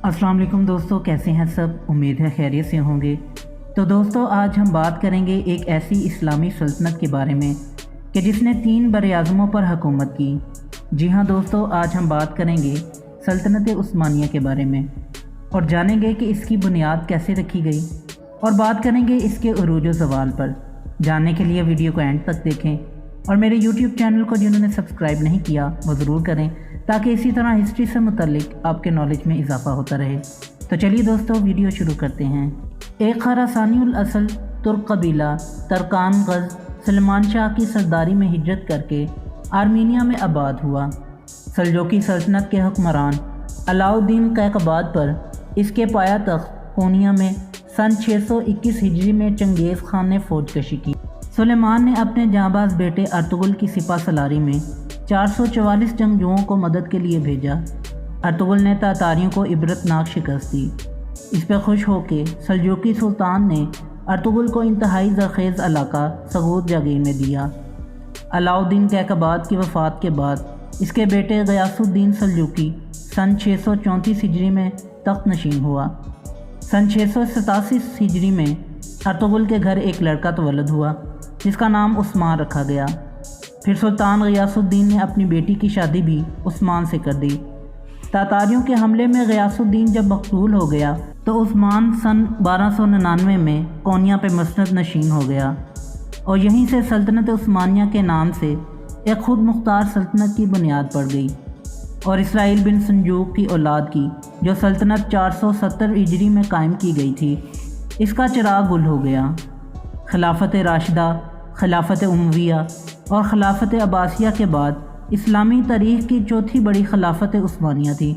السلام علیکم دوستو، کیسے ہیں سب؟ امید ہے خیریت سے ہوں گے۔ تو دوستو آج ہم بات کریں گے ایک ایسی اسلامی سلطنت کے بارے میں کہ جس نے 3 براعظموں پر حکومت کی۔ جی ہاں دوستو، آج ہم بات کریں گے سلطنت عثمانیہ کے بارے میں اور جانیں گے کہ اس کی بنیاد کیسے رکھی گئی، اور بات کریں گے اس کے عروج و زوال پر۔ جاننے کے لیے ویڈیو کو اینڈ تک دیکھیں، اور میرے یوٹیوب چینل کو جنہوں نے سبسکرائب نہیں کیا وہ ضرور کریں تاکہ اسی طرح ہسٹری سے متعلق آپ کے نالج میں اضافہ ہوتا رہے۔ تو چلیے دوستو ویڈیو شروع کرتے ہیں۔ ایک خراسانی الاصل ترک قبیلہ ترکان غز سلمان شاہ کی سرداری میں ہجرت کر کے آرمینیا میں آباد ہوا۔ سلجوقی سلطنت کے حکمران علاؤالدین قیقباد پر اس کے پایہ تخت کونیا میں سن 621 ہجری میں چنگیز خان نے فوج کشی کی۔ سلیمان نے اپنے جانباز بیٹے ارطغرل کی سپہ سالاری میں 444 جنگجوؤں کو مدد کے لیے بھیجا۔ ارطغرل نے تاتاریوں کو عبرتناک شکست دی۔ اس پہ خوش ہو کے سلجوقی سلطان نے ارطغرل کو انتہائی زرخیز علاقہ سغود جاگیر میں دیا۔ علاؤالدین قیقباد کی وفات کے بعد اس کے بیٹے غیاث الدین سلجوقی سن 634 ہجری میں تخت نشین ہوا۔ سن 687 ہجری میں ارطغرل کے گھر ایک لڑکا تولد ہوا جس کا نام عثمان رکھا گیا۔ پھر سلطان غیاث الدین نے اپنی بیٹی کی شادی بھی عثمان سے کر دی۔ تاتاریوں کے حملے میں غیاث الدین جب مقتول ہو گیا تو عثمان سن 1299 میں کونیا پہ مسند نشین ہو گیا، اور یہیں سے سلطنت عثمانیہ کے نام سے ایک خود مختار سلطنت کی بنیاد پڑ گئی، اور اسرائیل بن سنجوق کی اولاد کی جو سلطنت 470 ہجری میں قائم کی گئی تھی، اس کا چراغ گل ہو گیا۔ خلافت راشدہ، خلافت امویہ اور خلافت عباسیہ کے بعد اسلامی تاریخ کی چوتھی بڑی خلافت عثمانیہ تھی،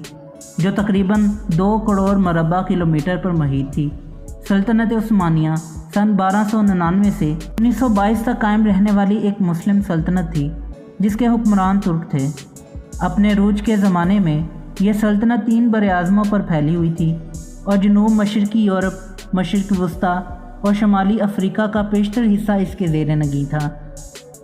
جو تقریباً 2 کروڑ مربع کلومیٹر پر محیط تھی۔ سلطنت عثمانیہ سن 1299 سے 1922 تک قائم رہنے والی ایک مسلم سلطنت تھی جس کے حکمران ترک تھے۔ اپنے عروج کے زمانے میں یہ سلطنت 3 براعظموں پر پھیلی ہوئی تھی، اور جنوب مشرقی یورپ، مشرق وسطیٰ اور شمالی افریقہ کا بیشتر حصہ اس کے زیر نگیں تھا۔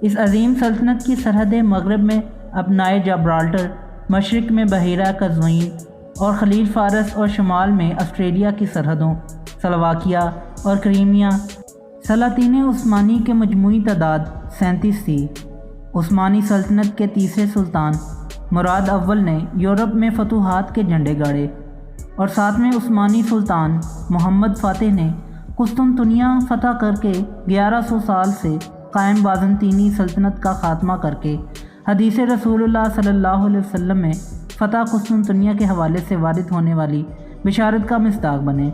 اس عظیم سلطنت کی سرحدیں مغرب میں ابنائے جبرالٹر، مشرق میں بحیرہ قزوین اور خلیج فارس، اور شمال میں آسٹریلیا کی سرحدوں سلواکیہ اور کریمیا۔ سلاطین عثمانی کے مجموعی تعداد 37 تھی۔ عثمانی سلطنت کے تیسرے سلطان مراد اول نے یورپ میں فتوحات کے جھنڈے گاڑے، اور 7ویں عثمانی سلطان محمد فاتح نے قسطنطنیہ فتح کر کے 1100 سال سے قائم بازنطینی سلطنت کا خاتمہ کر کے حدیث رسول اللہ صلی اللہ علیہ وسلم میں فتح قسطنطنیہ کے حوالے سے وارد ہونے والی بشارت کا مصداق بنے۔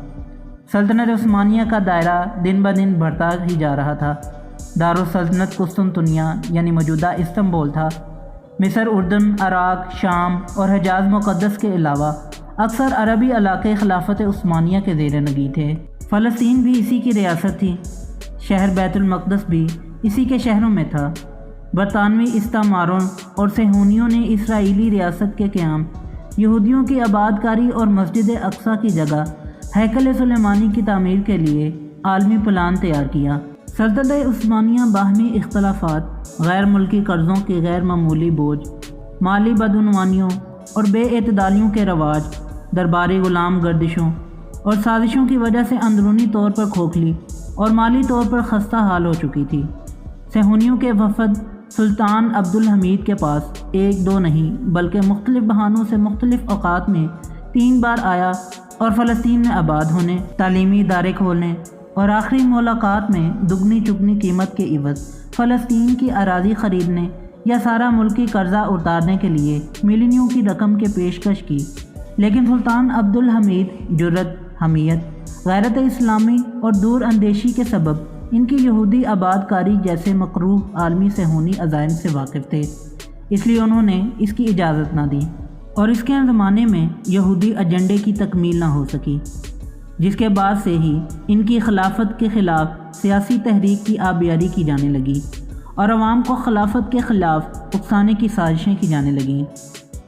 سلطنت عثمانیہ کا دائرہ دن بدن بڑھتا ہی جا رہا تھا۔ دارالسلطنت قسطنطنیہ یعنی موجودہ استنبول تھا۔ مصر، اردن، عراق، شام اور حجاز مقدس کے علاوہ اکثر عربی علاقے خلافت عثمانیہ کے زیر نگیں تھے۔ فلسطین بھی اسی کی ریاست تھی۔ شہر بیت المقدس بھی اسی کے شہروں میں تھا۔ برطانوی استعماروں اور صہیونیوں نے اسرائیلی ریاست کے قیام، یہودیوں کی آباد کاری اور مسجد اقصیٰ کی جگہ ہیکل سلیمانی کی تعمیر کے لیے عالمی پلان تیار کیا۔ سلطنت عثمانیہ باہمی اختلافات، غیر ملکی قرضوں کی غیر معمولی بوجھ، مالی بدعنوانیوں اور بے اعتدالیوں کے رواج، درباری غلام گردشوں اور سازشوں کی وجہ سے اندرونی طور پر کھوکھلی اور مالی طور پر خستہ حال ہو چکی تھی۔ صہیونیوں کے وفد سلطان عبدالحمید کے پاس 1-2 نہیں بلکہ مختلف بہانوں سے مختلف اوقات میں 3 بار آیا، اور فلسطین میں آباد ہونے، تعلیمی ادارے کھولنے اور آخری ملاقات میں دگنی چگنی قیمت کے عوض فلسطین کی اراضی خریدنے یا سارا ملکی قرضہ اتارنے کے لیے ملینوں کی رقم کی پیشکش کی۔ لیکن سلطان عبدالحمید جرأت، حمیت، غیرت اسلامی اور دور اندیشی کے سبب ان کی یہودی آباد کاری جیسے مکروہ عالمی صہیونی عزائم سے واقف تھے، اس لیے انہوں نے اس کی اجازت نہ دی، اور اس کے زمانے میں یہودی ایجنڈے کی تکمیل نہ ہو سکی، جس کے بعد سے ہی ان کی خلافت کے خلاف سیاسی تحریک کی آبیاری کی جانے لگی، اور عوام کو خلافت کے خلاف اکسانے کی سازشیں کی جانے لگیں۔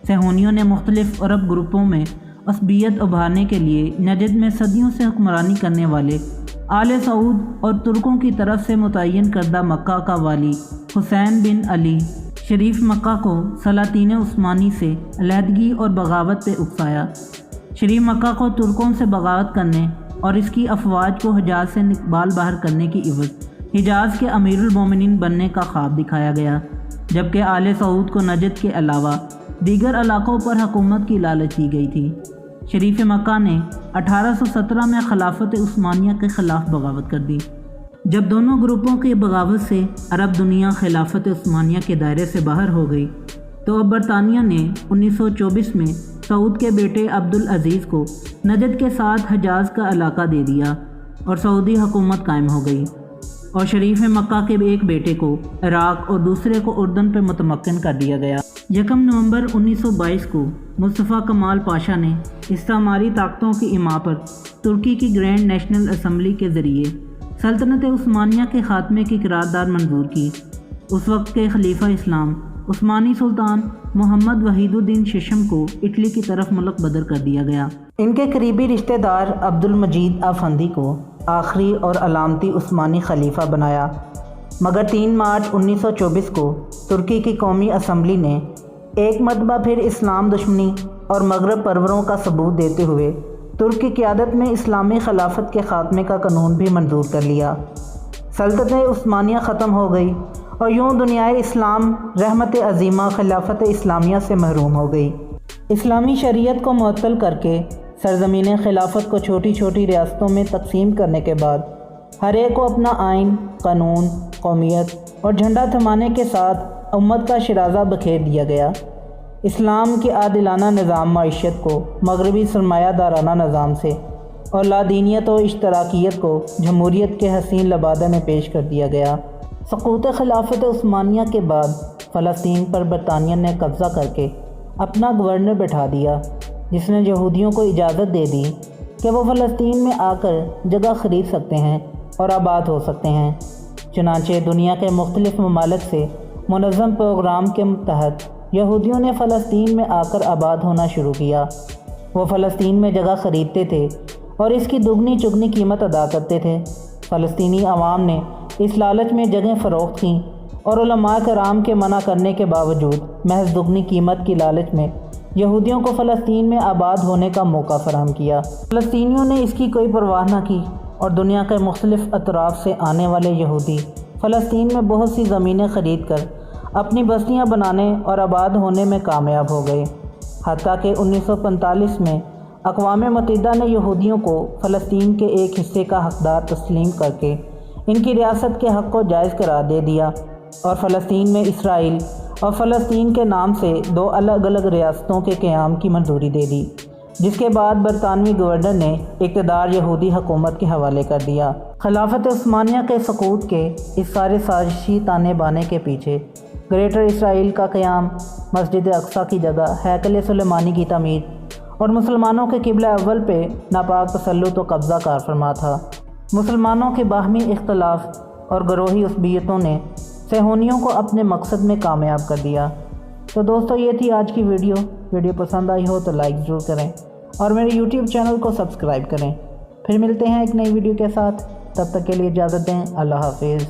صہیونیوں نے مختلف عرب گروپوں میں عصبیت ابھارنے کے لیے نجد میں صدیوں سے حکمرانی کرنے والے آل سعود اور ترکوں کی طرف سے متعین کردہ مکہ کا والی حسین بن علی شریف مکہ کو سلاطین عثمانی سے علیحدگی اور بغاوت پہ اکسایا۔ شریف مکہ کو ترکوں سے بغاوت کرنے اور اس کی افواج کو حجاز سے بال باہر کرنے کی عوض حجاز کے امیر المومنین بننے کا خواب دکھایا گیا، جبکہ آل سعود کو نجد کے علاوہ دیگر علاقوں پر حکومت کی لالچ دی گئی تھی۔ شریف مکہ نے 1817 میں خلافت عثمانیہ کے خلاف بغاوت کر دی۔ جب دونوں گروپوں کی بغاوت سے عرب دنیا خلافت عثمانیہ کے دائرے سے باہر ہو گئی تو اب برطانیہ نے 1924 میں سعود کے بیٹے عبدالعزیز کو نجد کے ساتھ حجاز کا علاقہ دے دیا اور سعودی حکومت قائم ہو گئی، اور شریف مکہ کے ایک بیٹے کو عراق اور دوسرے کو اردن پہ متمکن کر دیا گیا۔ 1 نومبر 1922 کو مصطفیٰ کمال پاشا نے استعماری طاقتوں کی اماں پر ترکی کی گرینڈ نیشنل اسمبلی کے ذریعے سلطنت عثمانیہ کے خاتمے کی قرارداد منظور کی۔ اس وقت کے خلیفہ اسلام عثمانی سلطان محمد وحید الدین ششم کو اٹلی کی طرف ملک بدر کر دیا گیا۔ ان کے قریبی رشتہ دار عبدالمجید افندی کو آخری اور علامتی عثمانی خلیفہ بنایا، مگر 3 مارچ 1924 کو ترکی کی قومی اسمبلی نے ایک مرتبہ پھر اسلام دشمنی اور مغرب پروروں کا ثبوت دیتے ہوئے ترک کی قیادت میں اسلامی خلافت کے خاتمے کا قانون بھی منظور کر لیا۔ سلطنت عثمانیہ ختم ہو گئی اور یوں دنیائے اسلام رحمت عظیمہ خلافت اسلامیہ سے محروم ہو گئی۔ اسلامی شریعت کو معطل کر کے سرزمین خلافت کو چھوٹی چھوٹی ریاستوں میں تقسیم کرنے کے بعد ہر ایک کو اپنا آئین، قانون، قومیت اور جھنڈا تھمانے کے ساتھ امت کا شرازہ بکھیر دیا گیا۔ اسلام کے عادلانہ نظام معیشت کو مغربی سرمایہ دارانہ نظام سے اور لادینیت و اشتراکیت کو جمہوریت کے حسین لبادہ میں پیش کر دیا گیا۔ سقوط خلافت عثمانیہ کے بعد فلسطین پر برطانیہ نے قبضہ کر کے اپنا گورنر بٹھا دیا، جس نے یہودیوں کو اجازت دے دی کہ وہ فلسطین میں آ کر جگہ خرید سکتے ہیں اور آباد ہو سکتے ہیں۔ چنانچہ دنیا کے مختلف ممالک سے منظم پروگرام کے تحت یہودیوں نے فلسطین میں آ کر آباد ہونا شروع کیا۔ وہ فلسطین میں جگہ خریدتے تھے اور اس کی دگنی چگنی قیمت ادا کرتے تھے۔ فلسطینی عوام نے اس لالچ میں جگہیں فروخت کیں اور علماء کرام کے منع کرنے کے باوجود محض دگنی قیمت کی لالچ میں یہودیوں کو فلسطین میں آباد ہونے کا موقع فراہم کیا۔ فلسطینیوں نے اس کی کوئی پرواہ نہ کی اور دنیا کے مختلف اطراف سے آنے والے یہودی فلسطین میں بہت سی زمینیں خرید کر اپنی بستیاں بنانے اور آباد ہونے میں کامیاب ہو گئے، حتیٰ کہ 1945 میں اقوام متحدہ نے یہودیوں کو فلسطین کے ایک حصے کا حقدار تسلیم کر کے ان کی ریاست کے حق کو جائز قرار دے دیا اور فلسطین میں اسرائیل اور فلسطین کے نام سے 2 الگ الگ ریاستوں کے قیام کی منظوری دے دی، جس کے بعد برطانوی گورنر نے اقتدار یہودی حکومت کے حوالے کر دیا۔ خلافت عثمانیہ کے سقوط کے اس سارے سازشی تانے بانے کے پیچھے گریٹر اسرائیل کا قیام، مسجد اقصیٰ کی جگہ ہیکل سلیمانی کی تعمیر اور مسلمانوں کے قبلہ اول پہ ناپاک تسلط و قبضہ کار فرما تھا۔ مسلمانوں کے باہمی اختلاف اور گروہی عصبیتوں نے صہیونیوں کو اپنے مقصد میں کامیاب کر دیا۔ تو دوستو، یہ تھی آج کی ویڈیو پسند آئی ہو تو لائک ضرور کریں اور میرے یوٹیوب چینل کو سبسکرائب کریں۔ پھر ملتے ہیں ایک نئی ویڈیو کے ساتھ، تب تک کے لیے اجازت دیں۔ اللہ حافظ۔